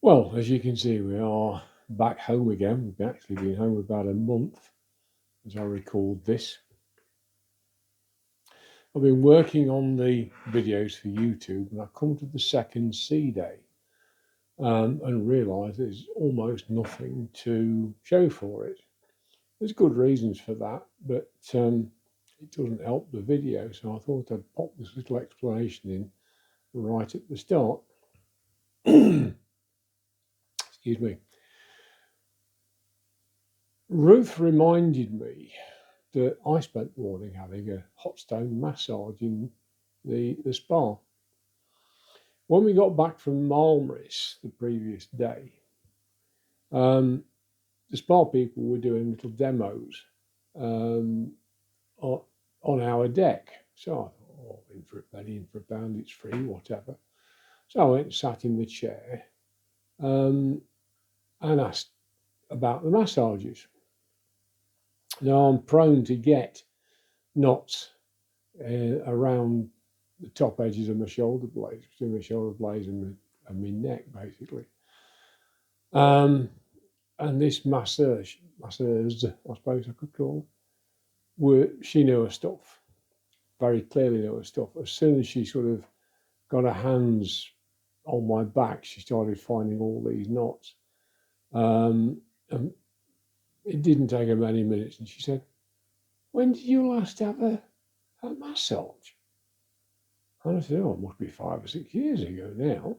Well, as you can see, we are back home again. We've actually been home about a month as I record this. I've been working on the videos for YouTube, and I've come to the second sea day and realised there's almost nothing to show for it. There's good reasons for that, but it doesn't help the video, so I thought I'd pop this little explanation in right at the start. Excuse me. Ruth reminded me that I spent the morning having a hot stone massage in the spa. When we got back from Malmris the previous day, the spa people were doing little demos on our deck. So I thought, oh, in for a penny, in for a pound, it's free, whatever. So I went and sat in the chair and asked about the massages. Now, I'm prone to get knots around the top edges of my shoulder blades, between my shoulder blades and my neck, basically. And this masseuse, I suppose I could call her, she knew her stuff, very clearly knew her stuff. As soon as she sort of got her hands on my back, she started finding all these knots. And it didn't take her many minutes, and she said, "When did you last have a massage?" And I said, "Oh, it must be 5 or 6 years ago now."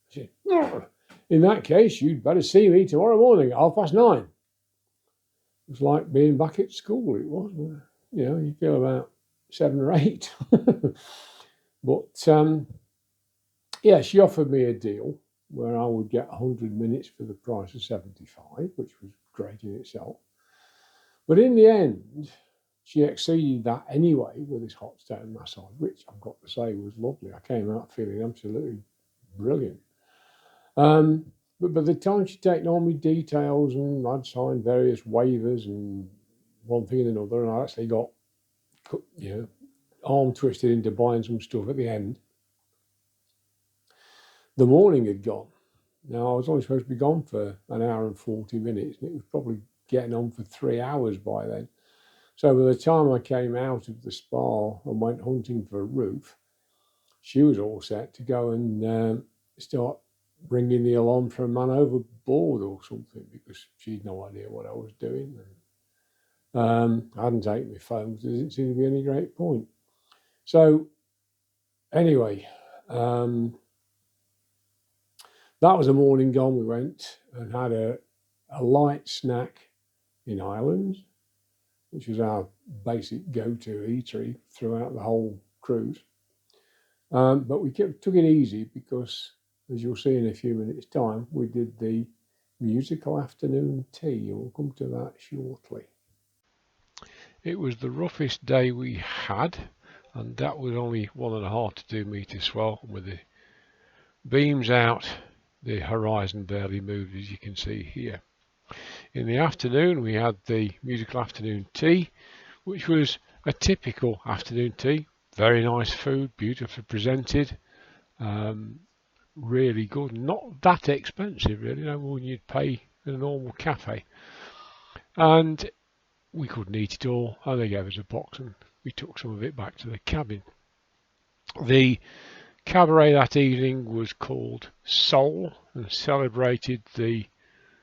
She said, "No, in that case, you'd better see me tomorrow morning at 9:30. It was like being back at school, it was. You know, you feel about 7 or 8. But yeah, she offered me a deal where I would get 100 minutes for the price of 75, which was great in itself. But in the end, she exceeded that anyway with this hot stone massage, which I've got to say was lovely. I came out feeling absolutely brilliant. But by the time she'd taken all my details and I'd signed various waivers and one thing and another, and I actually got, arm twisted into buying some stuff at the end, the morning had gone. Now, I was only supposed to be gone for an hour and 40 minutes, and it was probably getting on for 3 hours by then. So by the time I came out of the spa and went hunting for Ruth, she was all set to go and start bringing the alarm for a man overboard or something, because she'd no idea what I was doing. And I hadn't taken my phone, so there didn't seem to be any great point. So anyway, that was a morning gone. We went and had a light snack in Ireland, which was our basic go-to eatery throughout the whole cruise. But we took it easy because, as you'll see in a few minutes' time, we did the musical afternoon tea, and we'll come to that shortly. It was the roughest day we had, and that was only 1.5 to 2 metres swell. With the beams out, the horizon barely moved, as you can see here. In the afternoon, we had the musical afternoon tea, which was a typical afternoon tea. Very nice food, beautifully presented, really good. Not that expensive, really, no more than you'd pay in a normal cafe. And we couldn't eat it all, and they gave us a box, and we took some of it back to the cabin. The cabaret that evening was called Soul and celebrated the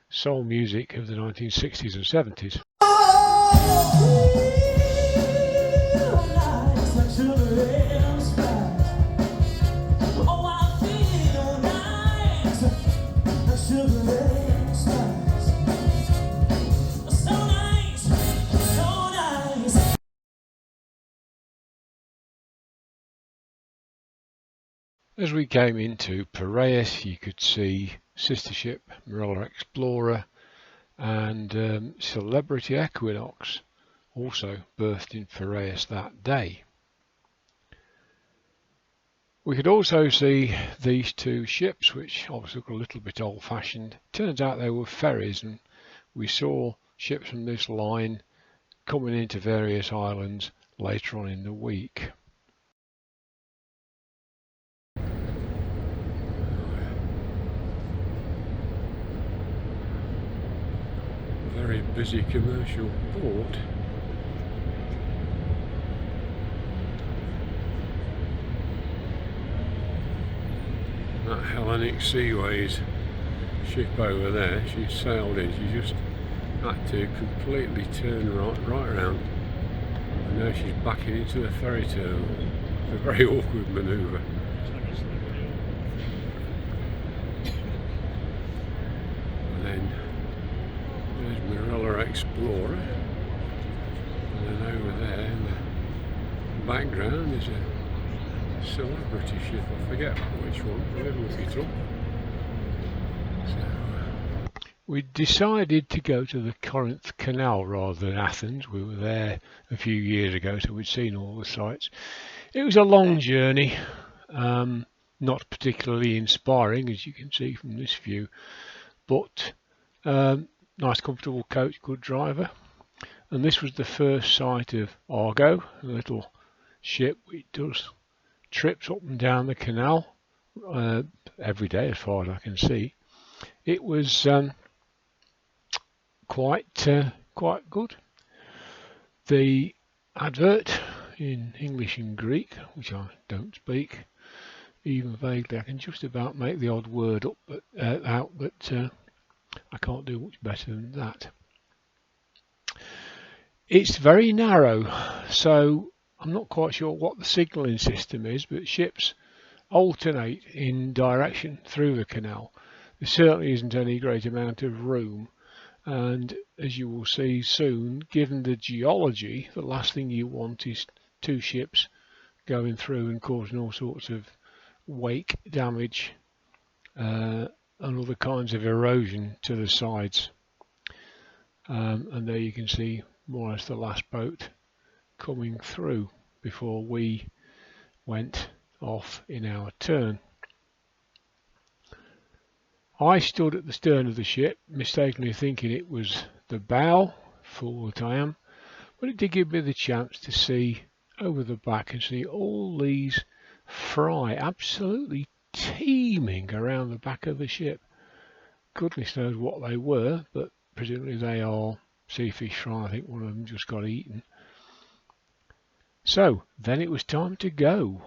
soul music of the 1960s and 70s. As we came into Piraeus, you could see sister ship Marella Explorer and Celebrity Equinox also berthed in Piraeus that day. We could also see these two ships, which obviously look a little bit old-fashioned. Turns out they were ferries, and we saw ships from this line coming into various islands later on in the week. very busy commercial port. That Hellenic Seaways ship over there, she sailed in, she just had to completely turn right around, and now she's backing into the ferry terminal. It's a very awkward manoeuvre. And then there's Marella Explorer, and then over there in the background is a celebrity ship, I forget which one, we'll look it up. We decided to go to the Corinth Canal rather than Athens. We were there a few years ago, so we'd seen all the sights. It was a long journey, not particularly inspiring, as you can see from this view, but nice comfortable coach, good driver. And this was the first sight of Argo, a little ship which does trips up and down the canal every day as far as I can see. It was quite good. The advert in English and Greek, which I don't speak even vaguely, I can just about make the odd word up out, but I can't do much better than that. It's very narrow, so I'm not quite sure what the signalling system is, but ships alternate in direction through the canal. There certainly isn't any great amount of room, and as you will see soon, given the geology, the last thing you want is two ships going through and causing all sorts of wake damage and other kinds of erosion to the sides. And there you can see more or less the last boat coming through before we went off in our turn. I stood at the stern of the ship, mistakenly thinking it was the bow, fool that I am, but it did give me the chance to see over the back and see all these fry absolutely teeming around the back of the ship. Goodness knows what they were, but presumably they are sea fish fry. I think one of them just got eaten. So then it was time to go.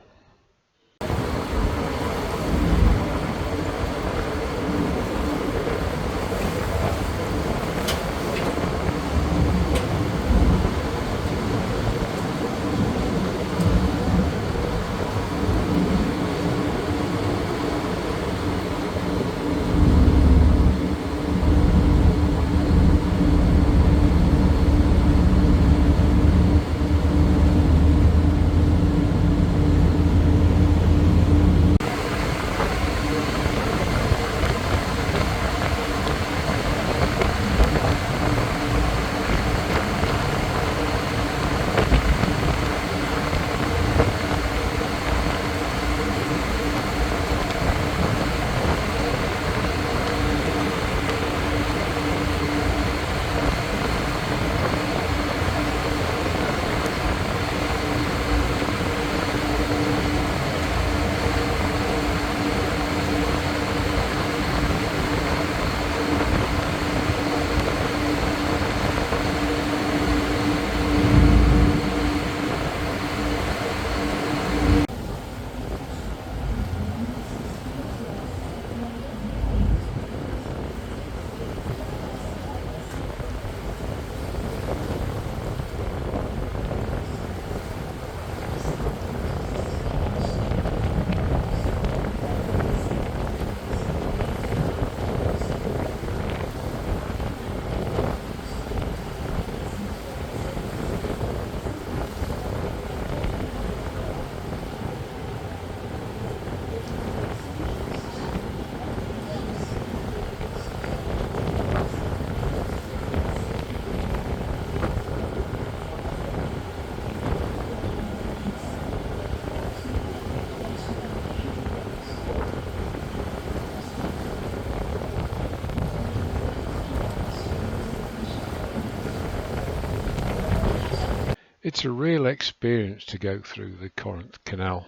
It's a real experience to go through the Corinth Canal.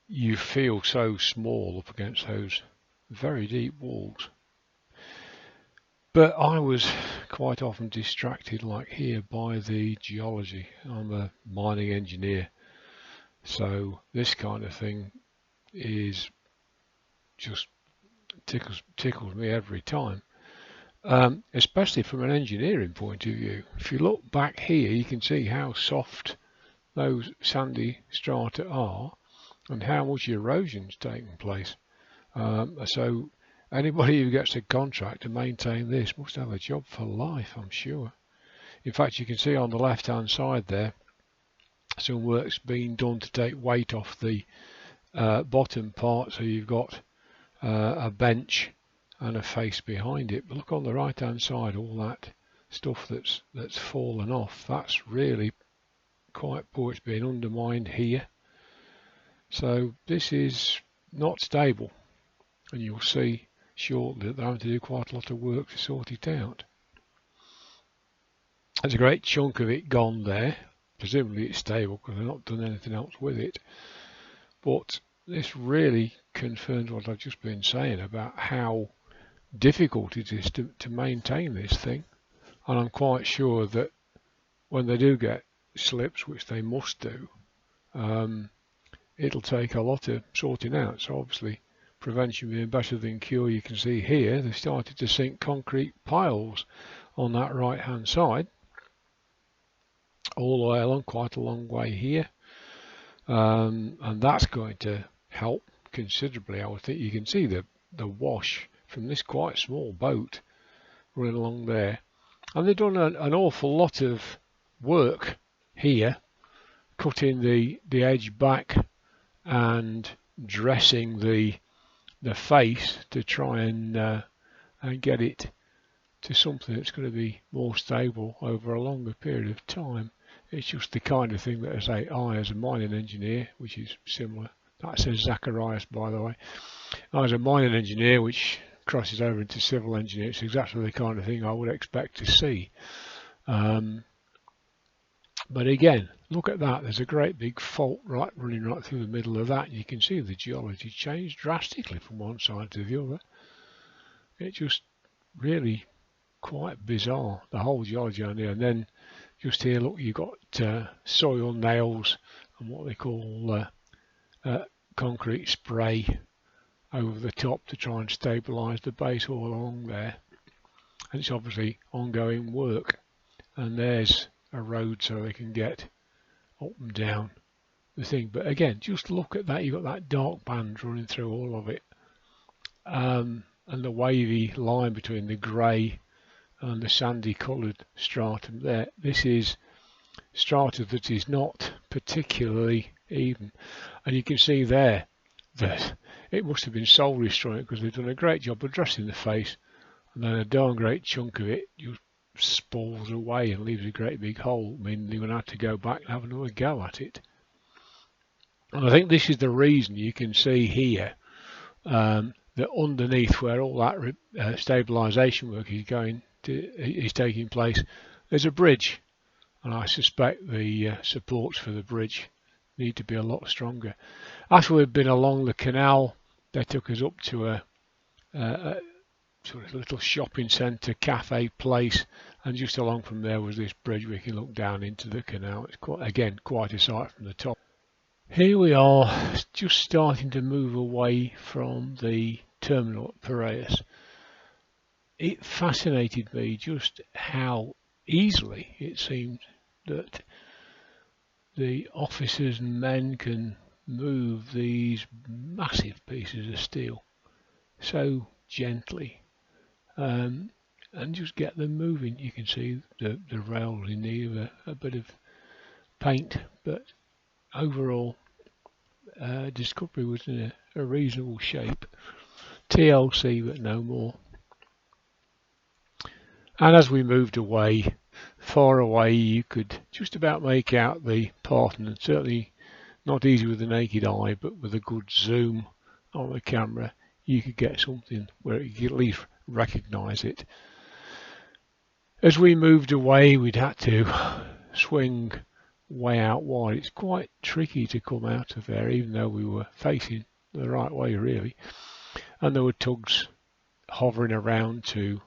You feel so small up against those very deep walls. But I was quite often distracted, like here, by the geology. I'm a mining engineer, so this kind of thing is just tickles me every time. Especially from an engineering point of view. If you look back here, you can see how soft those sandy strata are and how much erosion's taking place. So anybody who gets a contract to maintain this must have a job for life, I'm sure. In fact, you can see on the left-hand side there, some work's been done to take weight off the bottom part, so you've got a bench and a face behind it. But look on the right-hand side, all that stuff that's fallen off. That's really quite poor. It's being undermined here. So this is not stable, and you'll see shortly that they're having to do quite a lot of work to sort it out. There's a great chunk of it gone there. Presumably it's stable because they've not done anything else with it. But this really confirms what I've just been saying about how difficult it is to maintain this thing. And I'm quite sure that when they do get slips, which they must do, it'll take a lot of sorting out. So obviously prevention being better than cure, you can see here they've started to sink concrete piles on that right hand side all the way along, quite a long way here, and that's going to help considerably. I would think you can see the wash from this quite small boat running along there, and they've done an awful lot of work here, cutting the edge back and dressing the face to try and get it to something that's going to be more stable over a longer period of time. It's just the kind of thing that I as a mining engineer, which is similar, that says Zacharias by the way, I as a mining engineer, which crosses over into civil engineering, it's exactly the kind of thing I would expect to see. But again, look at that, there's a great big fault running right through the middle of that, and you can see the geology changed drastically from one side to the other. It just really quite bizarre, the whole geology on here. And then just here, look, you've got soil nails and what they call concrete spray over the top to try and stabilise the base all along there. And it's obviously ongoing work. And there's a road so they can get up and down the thing. But again, just look at that. You've got that dark band running through all of it. And the wavy line between the grey and the sandy coloured stratum there. This is strata that is not particularly even, and you can see there that it must have been soul destroying because they've done a great job of dressing the face, and then a darn great chunk of it just spalls away and leaves a great big hole, meaning they're going to have to go back and have another go at it. And I think this is the reason you can see here that underneath where all that stabilisation work is taking place, there's a bridge, and I suspect the supports for the bridge need to be a lot stronger. After we've been along the canal, they took us up to a sort of little shopping centre, cafe place, and just along from there was this bridge we can look down into the canal. It's quite a sight from the top. Here we are, just starting to move away from the terminal at Piraeus. It fascinated me just how easily it seemed that the officers and men can move these massive pieces of steel so gently, and just get them moving. You can see the rails in need of a bit of paint, but overall Discovery was in a reasonable shape. TLC, but no more. And as we moved away, far away, you could just about make out the partner. Certainly not easy with the naked eye, but with a good zoom on the camera, you could get something where you could at least recognise it. As we moved away, we'd had to swing way out wide. It's quite tricky to come out of there, even though we were facing the right way, really. And there were tugs hovering around to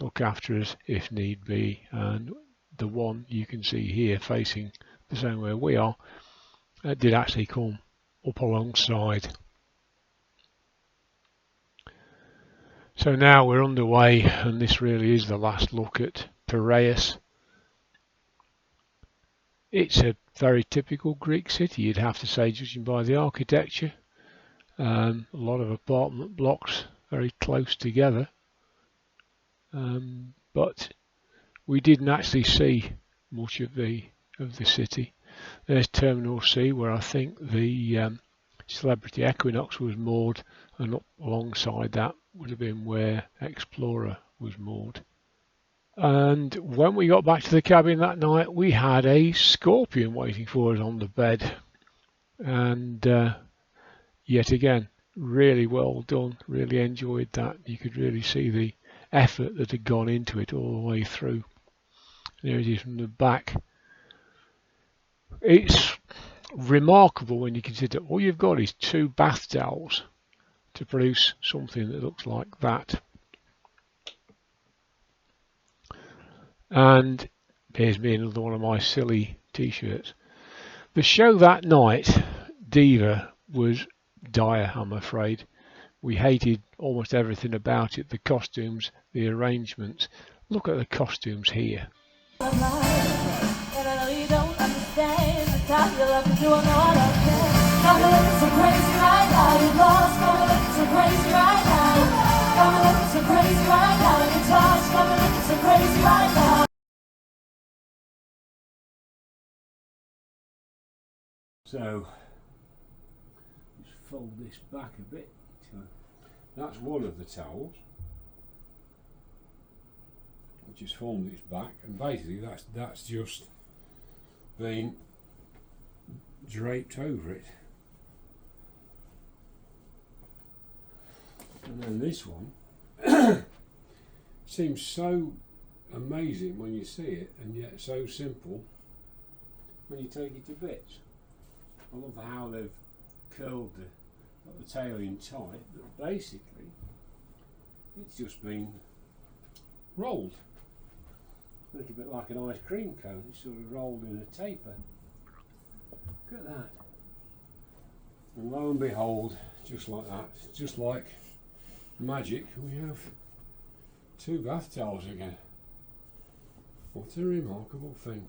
look after us if need be. And the one you can see here facing the same way we are did actually come up alongside. So now we're underway, and this really is the last look at Piraeus. It's a very typical Greek city, you'd have to say, judging by the architecture. A lot of apartment blocks very close together, but we didn't actually see much of the city. There's Terminal C, where I think the Celebrity Equinox was moored, and up alongside that would have been where Explorer was moored. And when we got back to the cabin that night, we had a scorpion waiting for us on the bed. And yet again, really well done, really enjoyed that. You could really see the effort that had gone into it all the way through. There it is from the back. It's remarkable when you consider all you've got is 2 bath towels to produce something that looks like that. And here's me, another one of my silly t-shirts. The show that night, Diva, was dire, I'm afraid. We hated almost everything about it, the costumes, the arrangements. Look at the costumes here. So, just fold this back a bit. That's one of the towels, which has formed its back, and basically that's just been draped over it. And then this one seems so amazing when you see it, and yet so simple when you take it to bits. I love how they've curled got the tail in tight, but basically it's just been rolled. A little bit like an ice cream cone, it's sort of rolled in a taper. Look at that. And lo and behold, just like that, just like magic, we have 2 bath towels again. What a remarkable thing.